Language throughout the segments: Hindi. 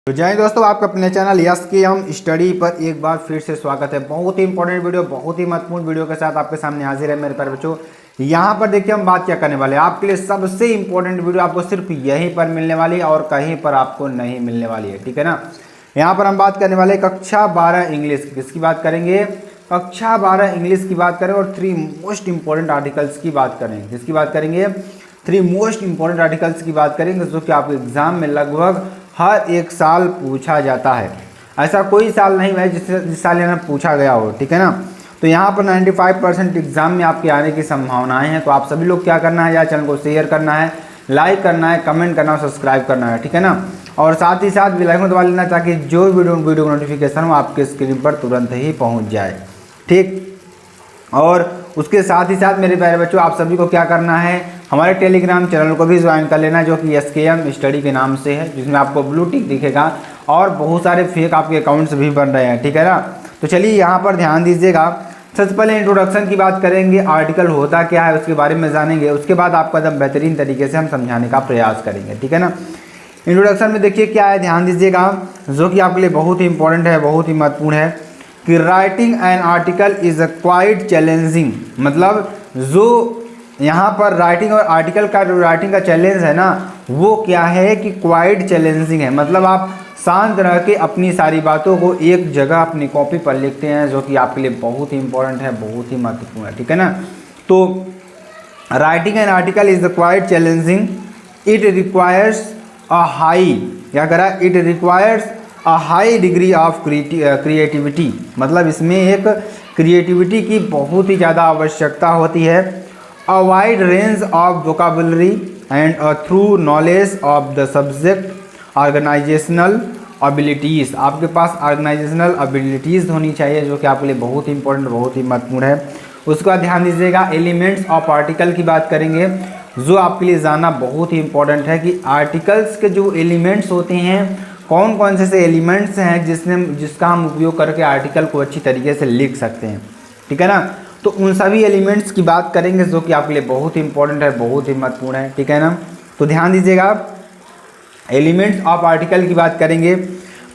तो जय दोस्तों, आपका अपने चैनल एसकेएम स्टडी पर एक बार फिर से स्वागत है। बहुत ही इंपॉर्टेंट वीडियो, बहुत ही महत्वपूर्ण वीडियो के साथ आपके सामने हाजिर है मेरे प्यारे बच्चों। यहाँ पर देखिए हम बात क्या करने वाले हैं, आपके लिए सबसे इंपॉर्टेंट वीडियो आपको सिर्फ यहीं पर मिलने वाली है और कहीं पर आपको नहीं मिलने वाली है, ठीक है ना। यहाँ पर हम बात करने वाले कक्षा 12 इंग्लिश की। किसकी बात करेंगे? कक्षा 12 इंग्लिश की बात करें और 3 मोस्ट इंपॉर्टेंट आर्टिकल्स की बात करेंगे। किसकी बात करेंगे? 3 मोस्ट इंपॉर्टेंट आर्टिकल्स की बात करेंगे जो कि आपके एग्जाम में लगभग हर एक साल पूछा जाता है। ऐसा कोई साल नहीं है जिस साल यहाँ पूछा गया हो, ठीक है ना। तो यहाँ पर 95% एग्जाम में आपके आने की संभावनाएं हैं। तो आप सभी लोग क्या करना है, यार चैनल को शेयर करना है, लाइक करना है, कमेंट करना है, सब्सक्राइब करना है, ठीक है ना। और साथ ही साथ बेल आइकन दबा लेना ताकि जो वीडियो नोटिफिकेशन हो आपके स्क्रीन पर तुरंत ही पहुँच जाए, ठीक। और उसके साथ ही साथ मेरे प्यारे बच्चों, आप सभी को क्या करना है, हमारे टेलीग्राम चैनल को भी ज्वाइन कर लेना जो कि एसकेएम स्टडी के नाम से है, जिसमें आपको ब्लू टिक दिखेगा और बहुत सारे फेक आपके अकाउंट्स भी बन रहे हैं, ठीक है ना। तो चलिए यहाँ पर ध्यान दीजिएगा। सबसे पहले इंट्रोडक्शन की बात करेंगे, आर्टिकल होता क्या है उसके बारे में जानेंगे। उसके बाद आपको एकदम बेहतरीन तरीके से हम समझाने का प्रयास करेंगे, ठीक है ना। इंट्रोडक्शन में देखिए क्या है, ध्यान दीजिएगा, जो कि आपके लिए बहुत ही इंपॉर्टेंट है, बहुत ही महत्वपूर्ण है कि writing an article is quite challenging. मतलब जो यहाँ पर राइटिंग और आर्टिकल का जो राइटिंग का चैलेंज है ना, वो क्या है कि क्वाइट चैलेंजिंग है। मतलब आप शांत रह के अपनी सारी बातों को एक जगह अपनी कॉपी पर लिखते हैं, जो कि आपके लिए बहुत ही इंपॉर्टेंट है, बहुत ही महत्वपूर्ण है, ठीक है ना। तो writing an article is quite challenging, it requires a high, क्या करा, it requires a high degree of creativity. मतलब इसमें एक क्रिएटिविटी की बहुत ही ज़्यादा आवश्यकता होती है। A wide range of vocabulary and a through knowledge of the subject, organisational abilities. आपके पास ऑर्गेनाइजेशनल एबिलिटीज़ होनी चाहिए, जो कि आपके लिए बहुत ही इंपॉर्टेंट, बहुत ही महत्वपूर्ण है। उसके बाद ध्यान दीजिएगा, एलिमेंट्स ऑफ आर्टिकल की बात करेंगे, जो आपके लिए जानना बहुत ही इंपॉर्टेंट है कि आर्टिकल्स के जो एलिमेंट्स होते हैं, कौन कौन से एलिमेंट्स हैं जिसका हम उपयोग करके आर्टिकल को अच्छी तरीके से लिख सकते हैं, ठीक है ना। तो उन सभी एलिमेंट्स की बात करेंगे जो कि आपके लिए बहुत ही इंपॉर्टेंट है, बहुत ही महत्वपूर्ण है, ठीक है ना। तो ध्यान दीजिएगा, एलिमेंट्स ऑफ आर्टिकल की बात करेंगे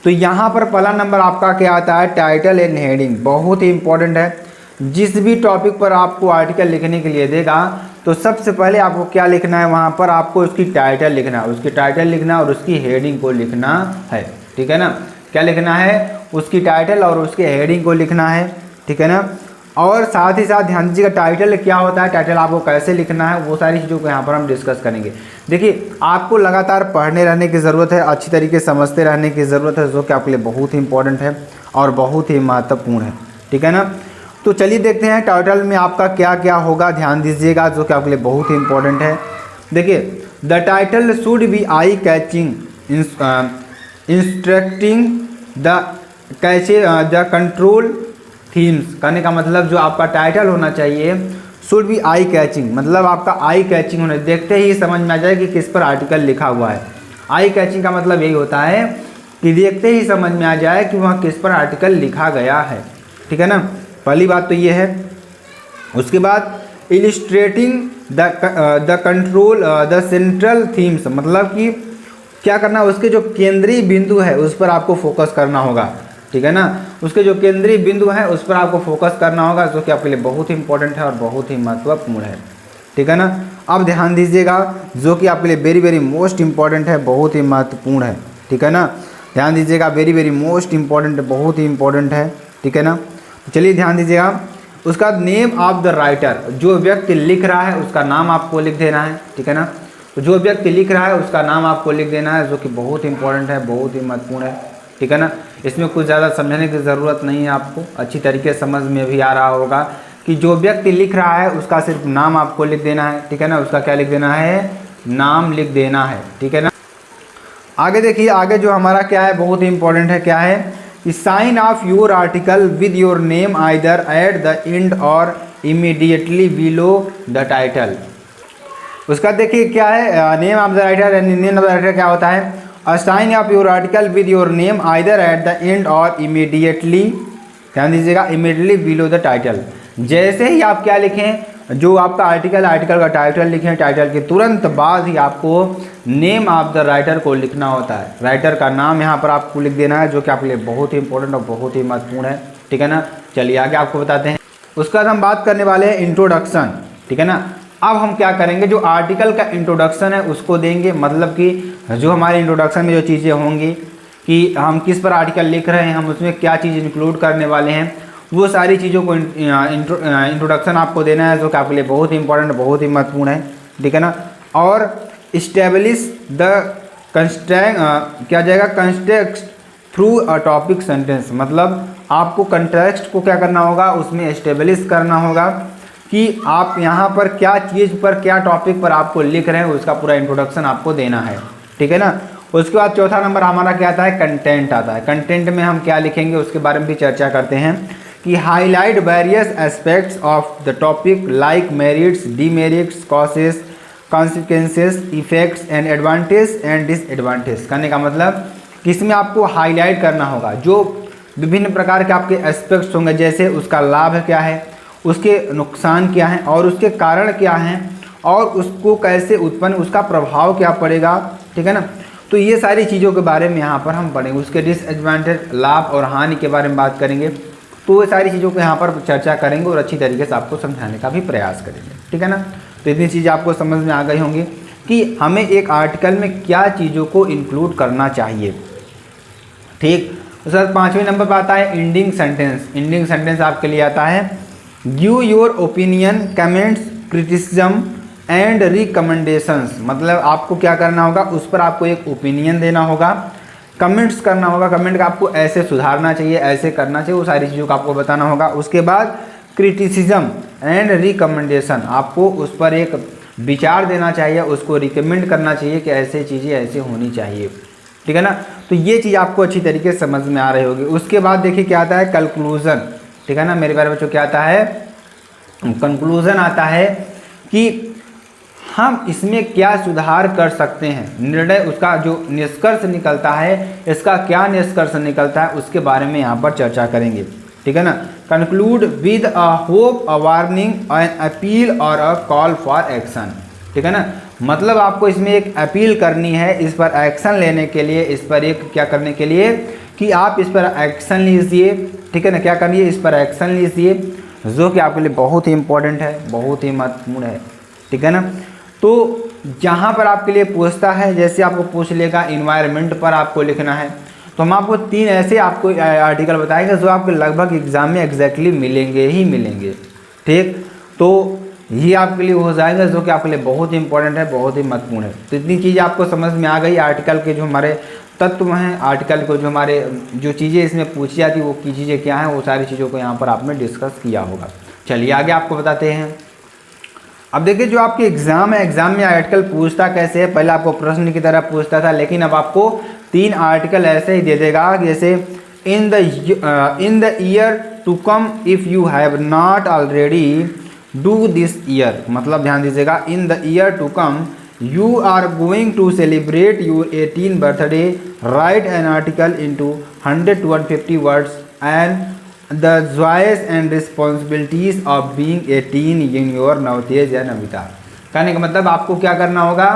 तो यहाँ पर पहला नंबर आपका क्या आता है, टाइटल एंड हेडिंग। बहुत ही इंपॉर्टेंट है। जिस भी टॉपिक पर आपको आर्टिकल लिखने के लिए देगा तो सबसे पहले आपको क्या लिखना है, वहाँ पर आपको उसकी टाइटल लिखना है, उसकी टाइटल लिखना और उसकी हेडिंग को लिखना है, ठीक है ना। क्या लिखना है, उसकी टाइटल और उसके हेडिंग को लिखना है, ठीक है ना। और साथ ही साथ ध्यान दीजिएगा, टाइटल क्या होता है, टाइटल आपको कैसे लिखना है, वो सारी चीज़ों को यहाँ पर हम डिस्कस करेंगे। देखिए, आपको लगातार पढ़ने रहने की ज़रूरत है, अच्छी तरीके से समझते रहने की ज़रूरत है, जो कि आपके लिए बहुत ही इंपॉर्टेंट है और बहुत ही महत्वपूर्ण है, ठीक है ना। तो चलिए देखते हैं टाइटल में आपका क्या क्या होगा, ध्यान दीजिएगा, जो कि आपके लिए बहुत ही इंपॉर्टेंट है। देखिए, the title should be eye catching, instructing the control themes. कहने का मतलब जो आपका टाइटल होना चाहिए, शुड बी आई कैचिंग, मतलब आपका आई कैचिंग होना, देखते ही समझ में आ जाए कि किस पर आर्टिकल लिखा हुआ है। आई कैचिंग का मतलब यही होता है कि देखते ही समझ में आ जाए कि वहाँ किस पर आर्टिकल लिखा गया है, ठीक है ना। पहली बात तो ये है। उसके बाद illustrating the control the central themes, मतलब कि क्या करना, उसके जो केंद्रीय बिंदु है उस पर आपको फोकस करना होगा, ठीक है ना। उसके जो केंद्रीय बिंदु है उस पर आपको फोकस करना होगा, जो कि आपके लिए बहुत ही इंपॉर्टेंट है और बहुत ही महत्वपूर्ण है, ठीक है ना। अब ध्यान दीजिएगा, जो कि आपके लिए वेरी वेरी मोस्ट इंपॉर्टेंट है, बहुत ही महत्वपूर्ण है, ठीक है ना। ध्यान दीजिएगा, वेरी वेरी मोस्ट इंपॉर्टेंट, बहुत ही इंपॉर्टेंट है, ठीक है ना। चलिए ध्यान दीजिएगा, उसका नेम ऑफ द राइटर, जो व्यक्ति लिख रहा है उसका नाम आपको लिख देना है, ठीक है ना। तो जो व्यक्ति लिख रहा है उसका नाम आपको लिख देना है, जो कि बहुत इंपॉर्टेंट है, बहुत ही महत्वपूर्ण है, ठीक है ना। इसमें कुछ ज़्यादा समझने की ज़रूरत नहीं है, आपको अच्छी तरीके से समझ में भी आ रहा होगा कि जो व्यक्ति लिख रहा है उसका सिर्फ नाम आपको लिख देना है, ठीक है ना। उसका क्या लिख देना है, नाम लिख देना है, ठीक है ना। आगे देखिए, आगे जो हमारा क्या है, बहुत ही इंपॉर्टेंट है, क्या है कि sign off your article with your name either at the end or immediately below the title. उसका देखिए क्या है, name of the writer, name of the writer क्या होता है, a sign off your article with your name either at the end or immediately, ध्यान दीजिएगा, इमीडिएटली बिलो द टाइटल। जैसे ही आप क्या लिखें, जो आपका आर्टिकल का टाइटल लिखें, टाइटल के तुरंत बाद ही आपको नेम ऑफ द राइटर को लिखना होता है। राइटर का नाम यहाँ पर आपको लिख देना है, जो कि आपके लिए बहुत ही इंपॉर्टेंट और बहुत ही महत्वपूर्ण है, ठीक है ना। चलिए आगे आपको बताते हैं। उसके बाद हम बात करने वाले हैं इंट्रोडक्शन, ठीक है ना। अब हम क्या करेंगे, जो आर्टिकल का इंट्रोडक्शन है उसको देंगे, मतलब कि जो हमारे इंट्रोडक्शन में जो चीज़ें होंगी कि हम किस पर आर्टिकल लिख रहे हैं, हम उसमें क्या चीज़ इंक्लूड करने वाले हैं, वो सारी चीज़ों को इंट्रोडक्शन आपको देना है, जो कि आपके लिए बहुत ही इंपॉर्टेंट, बहुत ही महत्वपूर्ण है, ठीक है ना। और इस्टेब्लिश द क्या जाएगा, context through a topic sentence, मतलब आपको कंटेक्स्ट को क्या करना होगा, उसमें इस्टेब्लिश करना होगा कि आप यहाँ पर क्या चीज़ पर, क्या टॉपिक पर आपको लिख रहे हैं, उसका पूरा इंट्रोडक्शन आपको देना है, ठीक है ना। उसके बाद चौथा नंबर हमारा क्या आता है, कंटेंट आता है। कंटेंट में हम क्या लिखेंगे उसके बारे में भी चर्चा करते हैं कि highlight various aspects of the topic like merits, demerits, causes, consequences, effects and advantage and disadvantage. कहने का मतलब कि इसमें आपको हाईलाइट करना होगा जो विभिन्न प्रकार के आपके एस्पेक्ट्स होंगे, जैसे उसका लाभ क्या है, उसके नुकसान क्या हैं और उसके कारण क्या हैं, और उसको कैसे उत्पन्न, उसका प्रभाव क्या पड़ेगा, ठीक है ना। तो ये सारी चीज़ों के बारे में यहाँ पर हम पढ़ेंगे। उसके डिसएडवांटेज, लाभ और हानि के बारे में बात करेंगे। तो ये सारी चीज़ों को यहाँ पर चर्चा करेंगे और अच्छी तरीके से आपको समझाने का भी प्रयास करेंगे, ठीक है ना। तो इतनी चीज़ें आपको समझ में आ गई होंगी कि हमें एक आर्टिकल में क्या चीज़ों को इंक्लूड करना चाहिए, ठीक। उसके बाद 5वें नंबर पर आता है एंडिंग सेंटेंस। एंडिंग सेंटेंस आपके लिए आता है give your opinion, comments, criticism and recommendations. मतलब आपको क्या करना होगा, उस पर आपको एक ओपिनियन देना होगा, कमेंट्स करना होगा, कमेंट का आपको ऐसे सुधारना चाहिए, ऐसे करना चाहिए, वो सारी चीज़ों को आपको बताना होगा। उसके बाद क्रिटिसिज्म एंड रिकमेंडेशन, आपको उस पर एक विचार देना चाहिए, उसको रिकमेंड करना चाहिए कि ऐसे चीज़ें ऐसे होनी चाहिए, ठीक है ना। तो ये चीज़ आपको अच्छी तरीके से समझ में आ रही होगी। उसके बाद देखिए क्या आता है, कंक्लूजन, ठीक है ना। मेरे प्यारे बच्चों क्या आता है, कंक्लूजन आता है कि हम इसमें क्या सुधार कर सकते हैं, निर्णय, उसका जो निष्कर्ष निकलता है, इसका क्या निष्कर्ष निकलता है, उसके बारे में यहाँ पर चर्चा करेंगे, ठीक है ना। Conclude with a hope, a warning, an appeal और अ कॉल फॉर एक्शन, ठीक है ना। मतलब आपको इसमें एक अपील करनी है, इस पर एक्शन लेने के लिए, इस पर एक क्या करने के लिए कि आप इस पर एक्शन लीजिए, ठीक है ना। क्या करिए, इस पर एक्शन लीजिए, जो कि आपके लिए बहुत ही इंपॉर्टेंट है, बहुत ही महत्वपूर्ण है, ठीक है ना। तो जहाँ पर आपके लिए पूछता है, जैसे आपको पूछ लेगा इन्वायरमेंट पर आपको लिखना है, तो हम आपको 3 ऐसे आपको आर्टिकल बताएंगे जो आपके लगभग एग्जाम में एग्जैक्टली मिलेंगे ही मिलेंगे, ठीक। तो ये आपके लिए हो जाएगा जो कि आपके लिए बहुत ही इंपॉर्टेंट है, बहुत ही महत्वपूर्ण है। तो इतनी चीज़ें आपको समझ में आ गई। आर्टिकल के जो हमारे तत्व हैं, आर्टिकल को जो हमारे जो चीज़ें इसमें पूछी जाती है वो की चीज़ें क्या हैं, वो सारी चीज़ों को यहाँ पर आपने डिस्कस किया होगा। चलिए आगे आपको बताते हैं। अब देखिए जो आपके एग्जाम है, एग्जाम में आर्टिकल पूछता कैसे है, पहले आपको प्रश्न की तरह पूछता था, लेकिन अब आपको 3 आर्टिकल ऐसे ही दे देगा, जैसे in the year to come if you have not already do this year. मतलब ध्यान दीजिएगा, in the year to come you are going to celebrate your 18th birthday, write an article into 100 to 150 words and the joys and responsibilities of being 18 in your Navtej या नविता। कहने का मतलब आपको क्या करना होगा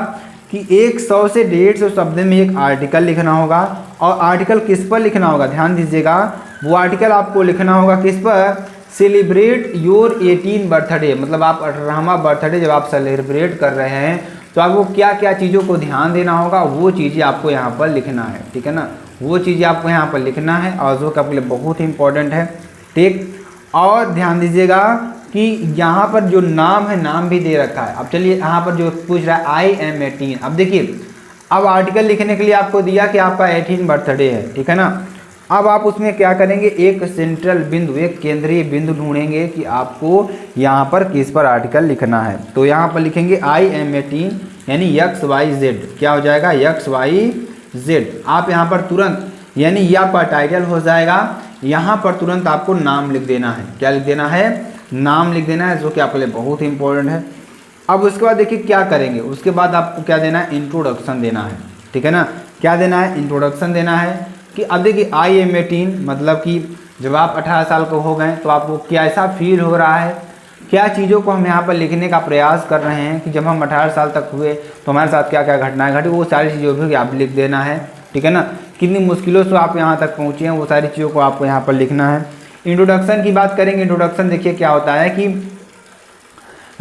कि 100 से 150 शब्द में एक आर्टिकल लिखना होगा, और आर्टिकल किस पर लिखना होगा, ध्यान दीजिएगा, वो आर्टिकल आपको लिखना होगा किस पर, सेलिब्रेट योर 18 बर्थडे। मतलब आप 18वां बर्थडे जब आप सेलिब्रेट कर रहे हैं तो आपको क्या क्या चीज़ों को ध्यान देना होगा, वो चीज़ें आपको यहाँ पर लिखना है, ठीक है ना। वो चीज़ें आपको यहाँ पर लिखना है और जो कि आपके लिए बहुत ही इंपॉर्टेंट है, ठीक। और ध्यान दीजिएगा कि यहाँ पर जो नाम है, नाम भी दे रखा है। अब चलिए यहाँ पर जो पूछ रहा है आई एम 18, अब देखिए अब आर्टिकल लिखने के लिए आपको दिया कि आपका 18 बर्थडे है, ठीक है ना। अब आप उसमें क्या करेंगे, एक सेंट्रल बिंदु, एक केंद्रीय बिंदु ढूंढेंगे कि आपको यहाँ पर किस पर आर्टिकल लिखना है। तो यहाँ पर लिखेंगे आई एम 18 यानी XYZ, क्या हो जाएगा XYZ। आप यहाँ पर तुरंत, यानी ये आपका टाइटल हो जाएगा, यहाँ पर तुरंत आपको नाम लिख देना है। क्या लिख देना है, नाम लिख देना है, जो कि आपके लिए बहुत ही इंपॉर्टेंट है। अब उसके बाद देखिए क्या करेंगे, उसके बाद आपको क्या देना है, इंट्रोडक्शन देना है, ठीक है ना। क्या देना है, इंट्रोडक्शन देना है कि अब देखिए आई एम 18 मतलब कि जब आप 18 साल को हो गए तो आपको कैसा फील हो रहा है, क्या चीज़ों को हम यहाँ पर लिखने का प्रयास कर रहे हैं कि जब हम 18 साल तक हुए तो हमारे साथ क्या क्या घटनाएं घटी, वो सारी चीज़ों भी आप लिख देना है, ठीक है ना। कितनी मुश्किलों से आप यहाँ तक पहुँचे हैं वो सारी चीज़ों को आपको यहाँ पर लिखना है। इंट्रोडक्शन की बात करेंगे। इंट्रोडक्शन देखिए क्या होता है कि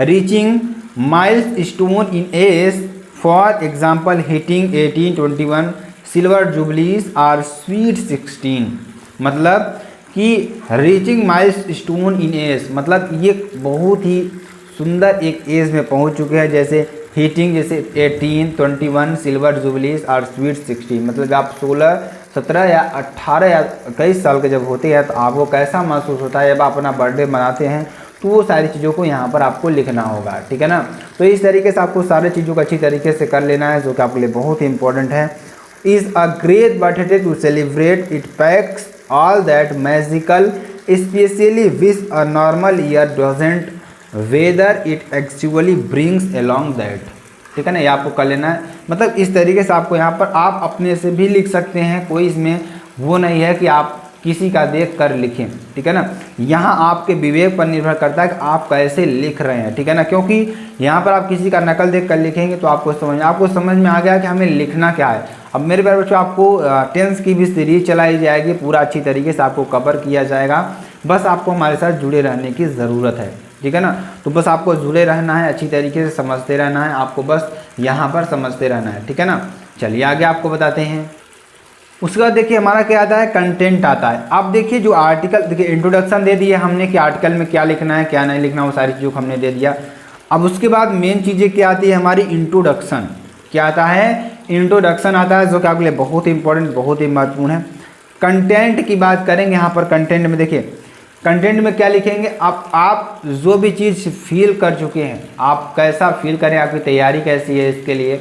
reaching miles stone in age, for example hitting 1821, silver jubilees or sweet 16। मतलब कि reaching miles stone in age मतलब ये बहुत ही सुंदर एक एज में पहुंच चुके हैं, जैसे हिटिंग जैसे 18, 21, सिल्वर जुबलीज और स्वीट 16। मतलब आप 16, 17 या 18 या 21 साल के जब होते हैं तो आपको कैसा महसूस होता है जब आप अपना बर्थडे मनाते हैं, तो वो सारी चीज़ों को यहाँ पर आपको लिखना होगा, ठीक है ना। तो इस तरीके से आपको सारी चीज़ों को अच्छी तरीके से कर लेना है, जो कि आपके लिए बहुत ही इंपॉर्टेंट है। Is a great birthday to celebrate, it packs all that magical, especially with a normal year doesn't, whether it actually brings along that, ठीक है ना। ये आपको कर लेना है। मतलब इस तरीके से आपको यहाँ पर आप अपने से भी लिख सकते हैं, कोई इसमें वो नहीं है कि आप किसी का देख कर लिखें, ठीक है ना। यहाँ आपके विवेक पर निर्भर करता है कि आप कैसे लिख रहे हैं, ठीक है ना। क्योंकि यहाँ पर आप किसी का नकल देख कर लिखेंगे तो आपको समझ में आ गया कि हमें लिखना क्या है। अब मेरे प्यारे बच्चों, आपको टेंस की भी सीरीज चलाई जाएगी, पूरा अच्छी तरीके से आपको कवर किया जाएगा। बस आपको हमारे साथ जुड़े रहने की ज़रूरत है, ठीक है ना। तो बस आपको जुड़े रहना है, अच्छी तरीके से समझते रहना है, आपको बस यहाँ पर समझते रहना है, ठीक है ना। चलिए आगे आपको बताते हैं। उसके बाद देखिए हमारा क्या आता है, कंटेंट आता है। अब देखिए जो आर्टिकल, देखिए इंट्रोडक्शन दे दिया हमने कि आर्टिकल में क्या लिखना है क्या नहीं लिखना, वो सारी चीज़ों को हमने दे दिया। अब उसके बाद मेन चीज़ें क्या आती है हमारी, इंट्रोडक्शन। क्या आता है, इंट्रोडक्शन आता है, जो कि आपके लिए बहुत ही इंपॉर्टेंट, बहुत ही महत्वपूर्ण है। कंटेंट की बात करेंगे। यहाँ पर कंटेंट में देखिए, कंटेंट में क्या लिखेंगे, आप जो भी चीज़ फील कर चुके हैं, आप कैसा फील करें, आपकी तैयारी कैसी है इसके लिए,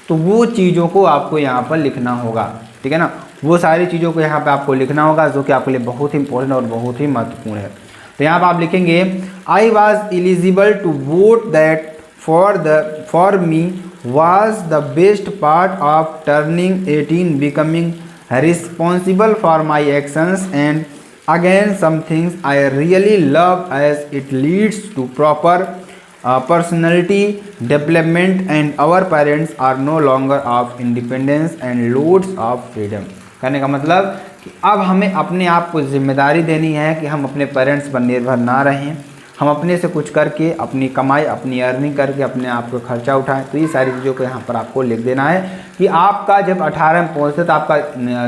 तो वो चीज़ों को आपको यहाँ पर लिखना होगा, ठीक है ना। वो सारी चीज़ों को यहाँ पे आपको लिखना होगा, जो कि आपके लिए बहुत ही इंपॉर्टेंट और बहुत ही महत्वपूर्ण है। तो यहाँ पर आप लिखेंगे, I was eligible to vote that for me was the best part of turning 18, becoming responsible for my actions, and again some things I really love as it leads to proper personality development, and our parents are no longer of independence and loads of freedom। कहने का मतलब कि अब हमें अपने आप को जिम्मेदारी देनी है कि हम अपने पेरेंट्स पर निर्भर ना रहें, हम अपने से कुछ करके, अपनी कमाई, अपनी अर्निंग करके अपने आप को खर्चा उठाएं। तो ये सारी चीज़ों को यहाँ पर आपको लिख देना है कि आपका जब 18 में पहुँचते तो आपका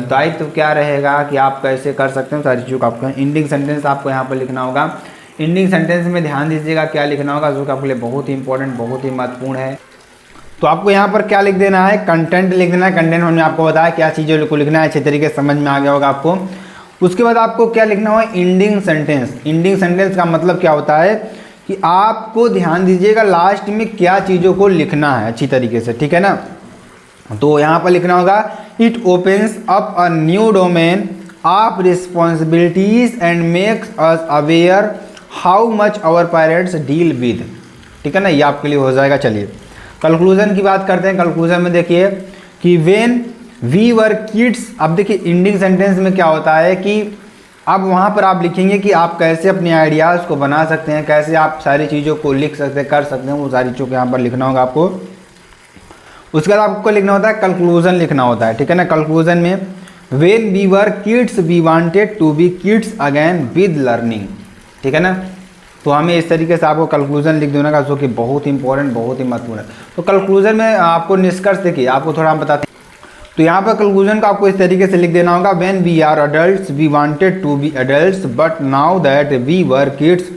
दायित्व क्या रहेगा, कि आप कैसे कर सकते हैं, सारी चीज़ों को आपको। इंडिंग सेंटेंस आपको यहाँ पर लिखना होगा। इंडिंग सेंटेंस में ध्यान दीजिएगा क्या लिखना होगा, जो कि आपके लिए बहुत ही इंपॉर्टेंट, बहुत ही महत्वपूर्ण है। तो आपको यहाँ पर क्या लिख देना है, कंटेंट लिख देना है। कंटेंट हमने आपको बताया क्या चीज़ों को लिखना है, अच्छे तरीके से समझ में आ गया होगा आपको। उसके बाद आपको क्या लिखना होगा, इंडिंग सेंटेंस। इंडिंग सेंटेंस का मतलब क्या होता है कि आपको ध्यान दीजिएगा लास्ट में क्या चीज़ों को लिखना है अच्छी तरीके से, ठीक है ना। तो यहाँ पर लिखना होगा, it opens up a new domain of responsibilities and makes us aware how much our parents deal with, ठीक है ना। ये आपके लिए हो जाएगा। चलिए कंक्लूजन की बात करते हैं। कंक्लूजन में देखिए कि व्हेन वी वर किड्स। अब देखिए इंडिंग सेंटेंस में क्या होता है कि अब वहाँ पर आप लिखेंगे कि आप कैसे अपने आइडियाज़ को बना सकते हैं, कैसे आप सारी चीज़ों को लिख सकते हैं, कर सकते हैं, वो सारी चीज़ों को यहाँ पर लिखना होगा आपको। उसके बाद आपको लिखना होता है कंक्लूजन लिखना होता है, ठीक है ना। कंक्लूजन में when we were kids we wanted to be kids again with learning, ठीक है ना। तो हमें इस तरीके से आपको कंक्लूजन लिख देना का, जो कि बहुत इंपॉर्टेंट, बहुत ही महत्वपूर्ण है। तो कंक्लूजन में आपको निष्कर्ष देखिए, आपको थोड़ा हम बताते हैं। तो यहाँ पर कंक्लूजन का आपको इस तरीके से लिख देना होगा, when we are adults we wanted to be adults, but now that we were kids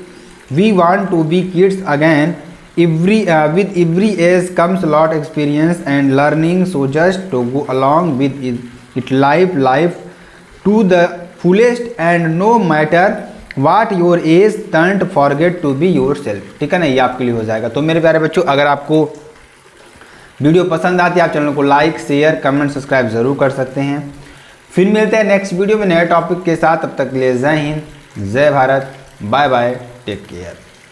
we want to be kids again. With every age comes lot experience and learning, so just to go along with it, life to the fullest, and no matter what your age, don't forget to be yourself, ठीक है ना। ये आपके लिए हो जाएगा। तो मेरे प्यारे बच्चों, अगर आपको वीडियो पसंद आती है, आप चैनल को लाइक, शेयर, कमेंट, सब्सक्राइब जरूर कर सकते हैं। फिर मिलते हैं नेक्स्ट वीडियो में नए टॉपिक के साथ। तब तक के लिए जय हिंद, जय Bharat, bye bye, take care.